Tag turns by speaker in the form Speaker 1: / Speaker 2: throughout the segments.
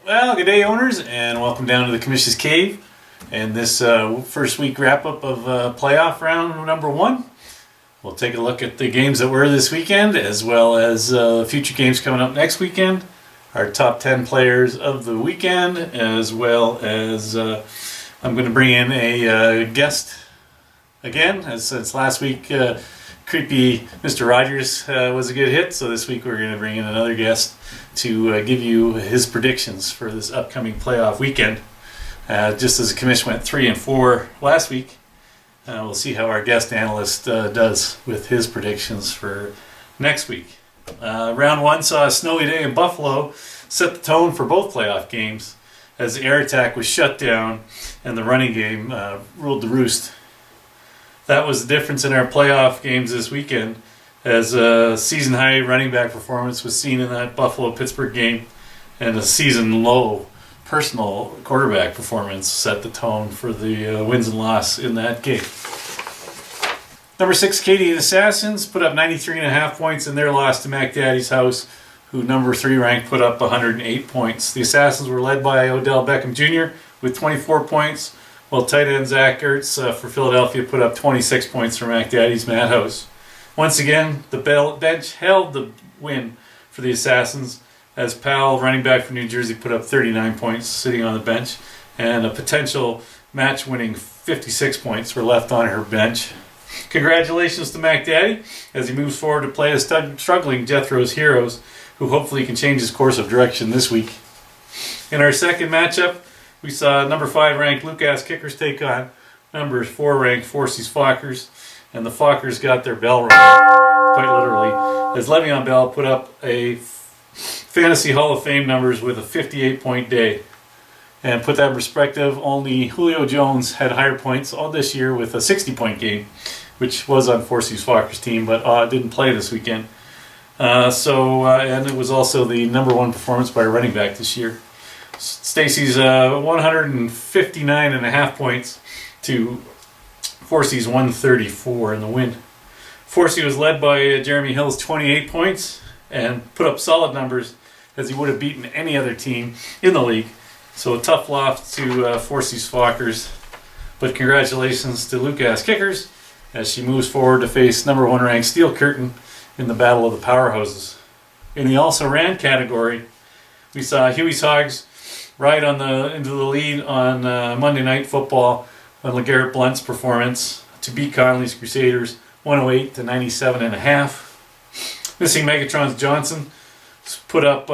Speaker 1: Well, good day, owners, and welcome down to the Commission's Cave and this first week wrap-up of playoff round number 1. We'll take a look at the games that were this weekend, as well as future games coming up next weekend, our top 10 players of the weekend, as well as I'm going to bring in a guest again, as since last week creepy Mr. Rogers was a good hit, so this week we're going to bring in another guest to give you his predictions for this upcoming playoff weekend. Just as the commission went 3 and 4 last week, we'll see how our guest analyst does with his predictions for next week. Round 1 saw a snowy day in Buffalo set the tone for both playoff games as the air attack was shut down and the running game ruled the roost. That was the difference in our playoff games this weekend, as a season-high running back performance was seen in that Buffalo-Pittsburgh game, and a season-low personal quarterback performance set the tone for the wins and loss in that game. Number 6, Canadian Assassins put up 93.5 points in their loss to Mac Daddy's House, who number 3 ranked put up 108 points. The Assassins were led by Odell Beckham Jr. with 24 points, while tight end Zach Ertz for Philadelphia put up 26 points for Mac Daddy's Madhouse. Once again, the bench held the win for the Assassins, as Powell, running back from New Jersey, put up 39 points sitting on the bench, and a potential match-winning 56 points were left on her bench. Congratulations to Mac Daddy as he moves forward to play a struggling Jethro's Heroes, who hopefully can change his course of direction this week. In our second matchup, we saw number 5 ranked Lukas Kickers take on number 4 ranked Forces Fockers, and the Fockers got their bell rung, quite literally, as Le'Veon Bell put up a Fantasy Hall of Fame numbers with a 58-point day. And put that in perspective, only Julio Jones had higher points all this year with a 60-point game, which was on Forces Fockers' team, but didn't play this weekend. And it was also the number 1 performance by a running back this year. Stacy's 159.5 points to Forsey's 134 in the win. Forsey was led by Jeremy Hill's 28 points and put up solid numbers as he would have beaten any other team in the league. So a tough loss to Forsey's Fockers. But congratulations to Lukas Kickers as she moves forward to face number 1 ranked Steel Curtain in the Battle of the Powerhouses. In the also ran category, we saw Huey's Hogs ride into the lead on Monday Night Football on LeGarrette Blount's performance to beat Connolly's Crusaders 108 to 97.5. Missing Megatron's Johnson put up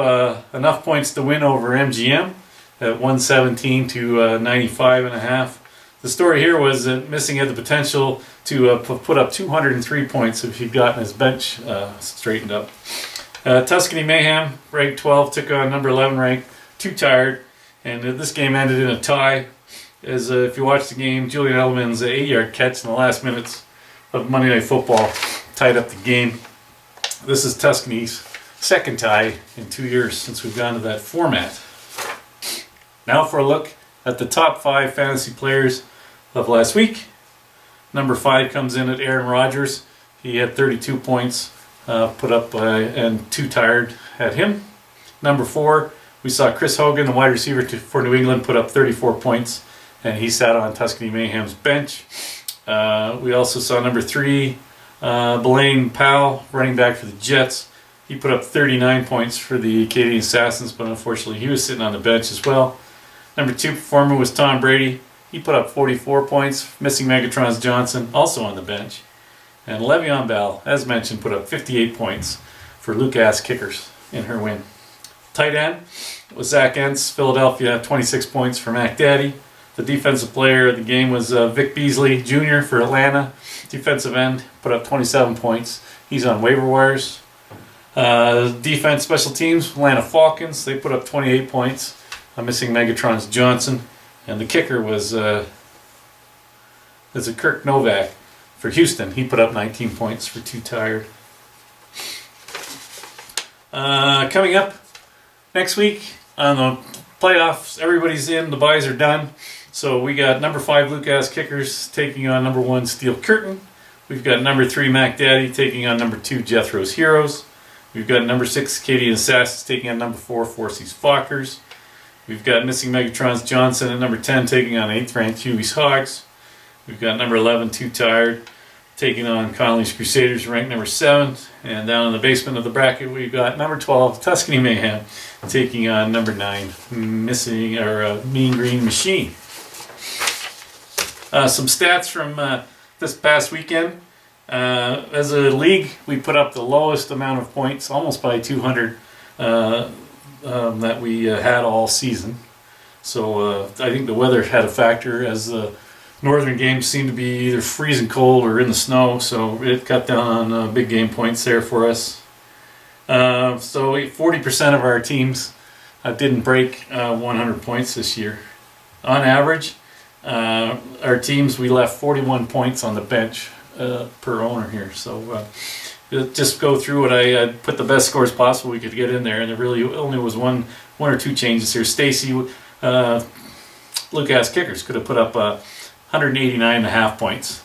Speaker 1: enough points to win over MGM at 117 to 95.5. The story here was that Missing had the potential to put up 203 points if he'd gotten his bench straightened up. Tuscany Mayhem, ranked 12, took on number 11 ranked Too Tired, and this game ended in a tie. As if you watch the game, Julian Edelman's 8-yard catch in the last minutes of Monday Night Football tied up the game. This is Tuscany's second tie in 2 years since we've gone to that format. Now for a look at the top 5 fantasy players of last week. Number 5 comes in at Aaron Rodgers. He had 32 points put up and Too Tired had him. Number 4, we saw Chris Hogan, the wide receiver for New England, put up 34 points, and he sat on Tuscany Mayhem's bench. We also saw number 3, Blaine Powell, running back for the Jets. He put up 39 points for the Canadian Assassins, but unfortunately he was sitting on the bench as well. Number 2 performer was Tom Brady. He put up 44 points, missing Megatron's Johnson, also on the bench. And Le'Veon Bell, as mentioned, put up 58 points for Lukas Kickers in her win. Tight end was Zach Entz, Philadelphia, 26 points for Mac Daddy. The defensive player of the game was Vic Beasley Jr. for Atlanta. Defensive end, put up 27 points. He's on waiver wires. Defense special teams, Atlanta Falcons, they put up 28 points. Missing Megatron's Johnson. And the kicker was Kirk Novak for Houston. He put up 19 points for Too Tired. Coming up next week on the playoffs, everybody's in, the buys are done. So we got number 5 Lukas Kickers taking on number 1 Steel Curtain. We've got number 3 Mac Daddy taking on number 2 Jethro's Heroes. We've got number 6 Canadian Assassins taking on number 4 Forces Fockers. We've got missing Megatron's Johnson at number 10 taking on 8th ranked Huey's Hogs. We've got number 11, Too Tired, taking on Connolly's Crusaders, ranked number 7. And down in the basement of the bracket, we've got number 12, Tuscany Mayhem, taking on number 9, Mean Green Machine. Some stats from this past weekend. As a league, we put up the lowest amount of points, almost by 200, that we had all season. So I think the weather had a factor, as the northern games seemed to be either freezing cold or in the snow, so it cut down on big game points there for us. So 40% of our teams didn't break 100 points this year. On average, our teams, we left 41 points on the bench per owner here. So just go through what I put the best scores possible we could get in there, and there really only was one or two changes here. Stacy Lucas Kickers could have put up 189.5 points.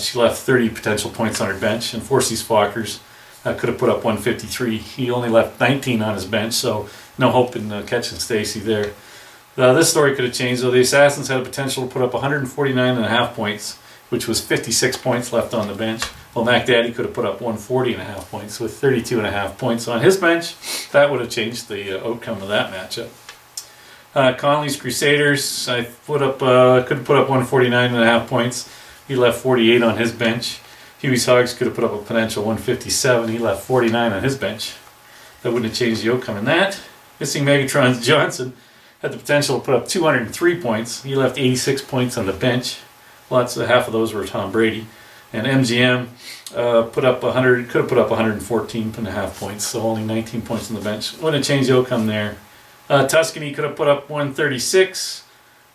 Speaker 1: She left 30 potential points on her bench, and Forsy's Fockers could have put up 153. He only left 19 on his bench, so no hope in catching Stacy there. This story could have changed, though. The Assassins had a potential to put up 149.5 points, which was 56 points left on the bench. Well, Mac Daddy could have put up 140.5 points with 32.5 points on his bench. That would have changed the outcome of that matchup. Connolly's Crusaders, I could have put up 149.5 points. He left 48 on his bench. Huey's Hogs could have put up a potential 157. He left 49 on his bench. That wouldn't have changed the outcome in that. Missing Megatron's Johnson had the potential to put up 203 points. He left 86 points on the bench. Half of those were Tom Brady. And MGM could have put up 114.5 points, so only 19 points on the bench. Wouldn't have changed the outcome there. Tuscany could have put up 136,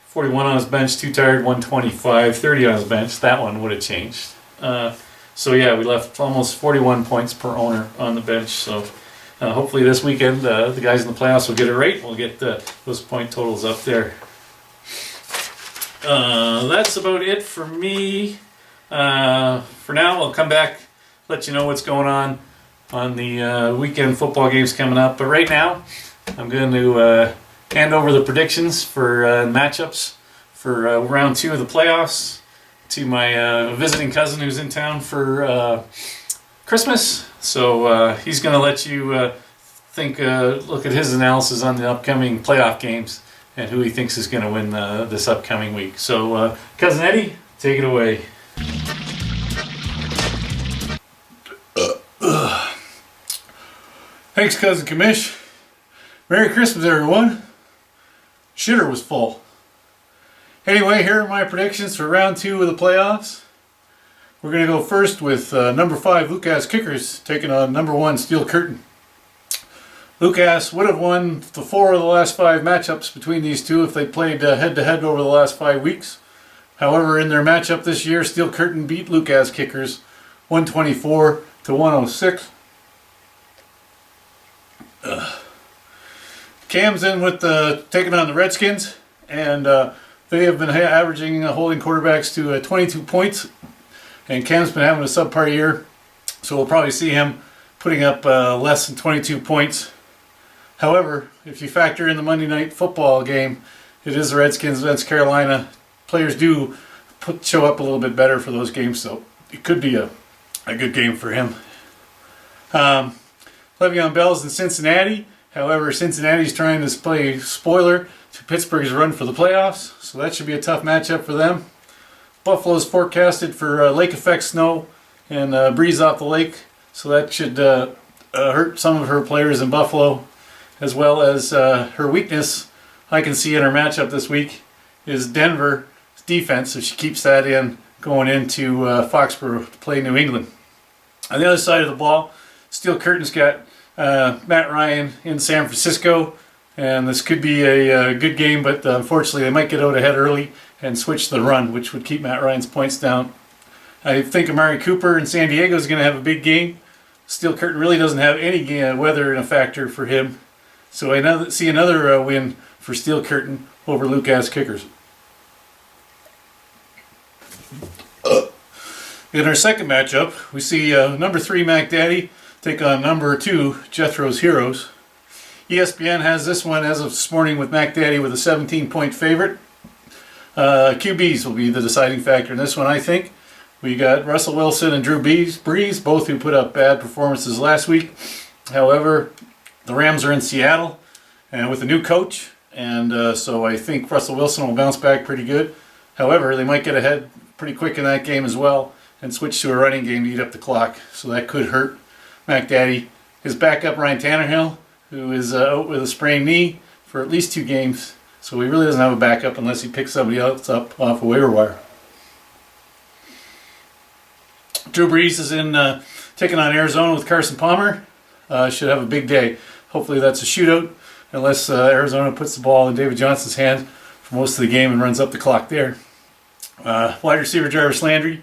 Speaker 1: 41 on his bench, Too Tired, 125, 30 on his bench. That one would have changed. So yeah, we left almost 41 points per owner on the bench. So hopefully this weekend the guys in the playoffs will get it right. We'll get those point totals up there. That's about it for me. For now, I'll come back, let you know what's going on the weekend football games coming up. But right now, I'm going to hand over the predictions for matchups for round 2 of the playoffs to my visiting cousin who's in town for Christmas. So he's going to let you look at his analysis on the upcoming playoff games and who he thinks is going to win this upcoming week. So, Cousin Eddie, take it away.
Speaker 2: Thanks, Cousin Commish. Merry Christmas, everyone. Shitter was full. Anyway, here are my predictions for round 2 of the playoffs. We're going to go first with number 5, Lucas Kickers, taking on number 1, Steel Curtain. Lucas would have won the 4 of the last 5 matchups between these two if they played head-to-head over the last 5 weeks. However, in their matchup this year, Steel Curtain beat Lucas Kickers 124 to 106. Cam's in with taking on the Redskins, and they have been averaging holding quarterbacks to 22 points, and Cam's been having a subpar year, so we'll probably see him putting up less than 22 points. However, if you factor in the Monday Night Football game, it is the Redskins against Carolina. Players do show up a little bit better for those games, so it could be a good game for him. Le'Veon Bell's in Cincinnati. However, Cincinnati's trying to play spoiler to Pittsburgh's run for the playoffs, so that should be a tough matchup for them. Buffalo's forecasted for lake effect snow and breeze off the lake, so that should hurt some of her players in Buffalo, as well as her weakness I can see in her matchup this week is Denver's defense, if she keeps that in going into Foxborough to play New England. On the other side of the ball, Steel Curtain's got Matt Ryan in San Francisco, and this could be a good game, but unfortunately they might get out ahead early and switch the run, which would keep Matt Ryan's points down. I think Amari Cooper in San Diego is going to have a big game. Steel Curtain really doesn't have any weather in a factor for him, so I see another win for Steel Curtain over Lucas Kickers. In our second matchup, we see number 3 Mac Daddy take on number 2 Jethro's Heroes. ESPN has this one as of this morning with Mac Daddy with a 17-point favorite. QBs will be the deciding factor in this one, I think. We got Russell Wilson and Drew Brees, both who put up bad performances last week. However, the Rams are in Seattle and with a new coach, and so I think Russell Wilson will bounce back pretty good. However, they might get ahead pretty quick in that game as well and switch to a running game to eat up the clock, so that could hurt Mac Daddy. His backup, Ryan Tannehill, who is out with a sprained knee for at least 2 games, so he really doesn't have a backup unless he picks somebody else up off a waiver wire. Drew Brees is in taking on Arizona with Carson Palmer. Should have a big day. Hopefully that's a shootout, unless Arizona puts the ball in David Johnson's hand for most of the game and runs up the clock there. Wide receiver Jarvis Landry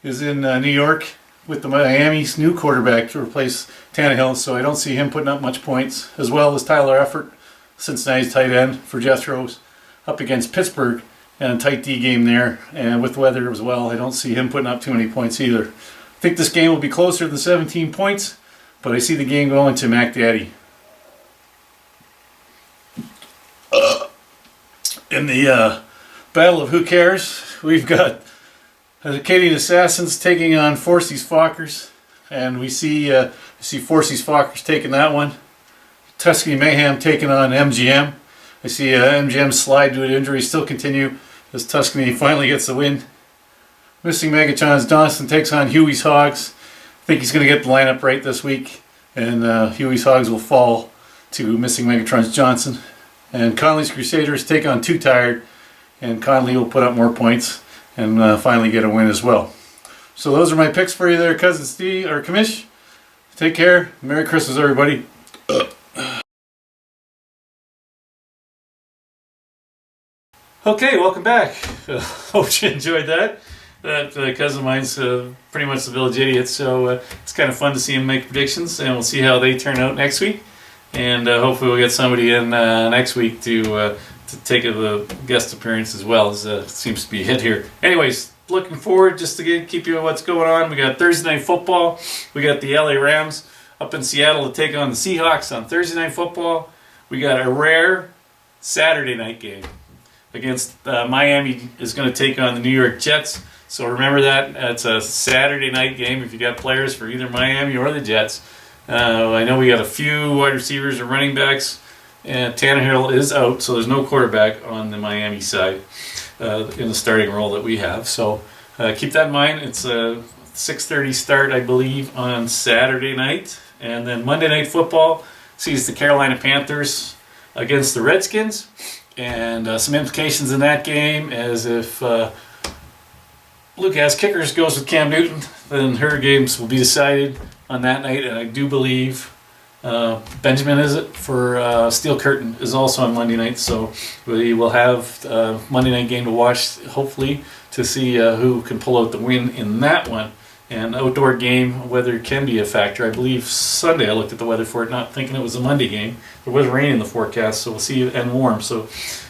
Speaker 2: is in New York with the Miami's new quarterback to replace Tannehill, so I don't see him putting up much points, as well as Tyler Eifert, Cincinnati's tight end for Jethro's, up against Pittsburgh and a tight D game there, and with weather as well, I don't see him putting up too many points either. I think this game will be closer than 17 points, but I see the game going to Mac Daddy. In the Battle of Who Cares, we've got Acadian Assassins taking on Forces Fockers, and we see Forces Fockers taking that one. Tuscany Mayhem taking on MGM. I see MGM slide due to injury still continue as Tuscany finally gets the win. Missing Megatron's Johnson takes on Huey's Hogs. I think he's going to get the lineup right this week, and Huey's Hogs will fall to Missing Megatron's Johnson. And Conley's Crusaders take on Too Tired, and Conley will put up more points and finally get a win as well. So those are my picks for you there, Cousin Steve or Commish. Take care. Merry Christmas, everybody.
Speaker 1: Okay, welcome back. Hope you enjoyed that. That cousin of mine's pretty much the village idiot, so it's kind of fun to see him make predictions, and we'll see how they turn out next week. And hopefully we'll get somebody in next week to take a guest appearance as well, as seems to be a hit here. Anyways, looking forward just to keep you what's going on. We got Thursday Night Football. We got the LA Rams up in Seattle to take on the Seahawks on Thursday Night Football. We got a rare Saturday night game against Miami is going to take on the New York Jets. So remember that. It's a Saturday night game if you got players for either Miami or the Jets. I know we got a few wide receivers or running backs, and Tannehill is out, so there's no quarterback on the Miami side in the starting role that we have. So keep that in mind. It's a 6:30 start, I believe, on Saturday night. And then Monday Night Football sees the Carolina Panthers against the Redskins. And some implications in that game as if Luke has kickers goes with Cam Newton, then her games will be decided on that night. And I do believe Benjamin, is it, for Steel Curtain is also on Monday night. So we will have a Monday night game to watch, hopefully, to see who can pull out the win in that one. And outdoor game, weather can be a factor. I believe Sunday I looked at the weather for it, not thinking it was a Monday game. There was rain in the forecast, so we'll see, and warm. So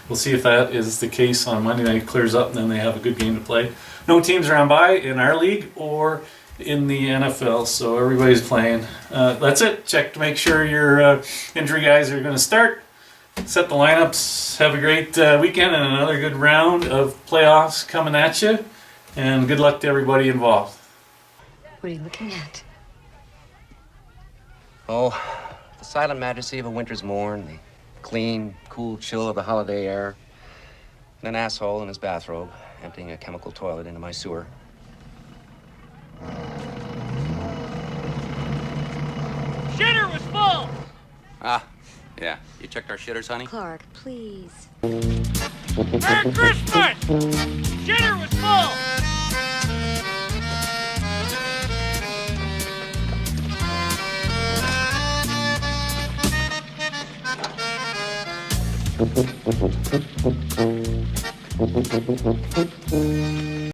Speaker 1: we'll see if that is the case on Monday night. It clears up, and then they have a good game to play. No teams are on bye in our league or in the NFL, so everybody's playing. That's it. Check to make sure your injury guys are going to start. Set the lineups. Have a great weekend and another good round of playoffs coming at you. And good luck to everybody involved.
Speaker 3: What are you looking at?
Speaker 4: Oh, the silent majesty of a winter's morn, the clean, cool chill of the holiday air, and an asshole in his bathrobe emptying a chemical toilet into my sewer.
Speaker 5: Shitter was full!
Speaker 4: Ah, yeah. You checked our shitters, honey?
Speaker 3: Clark, please.
Speaker 5: Merry Christmas! Shitter was full!
Speaker 3: Thank you.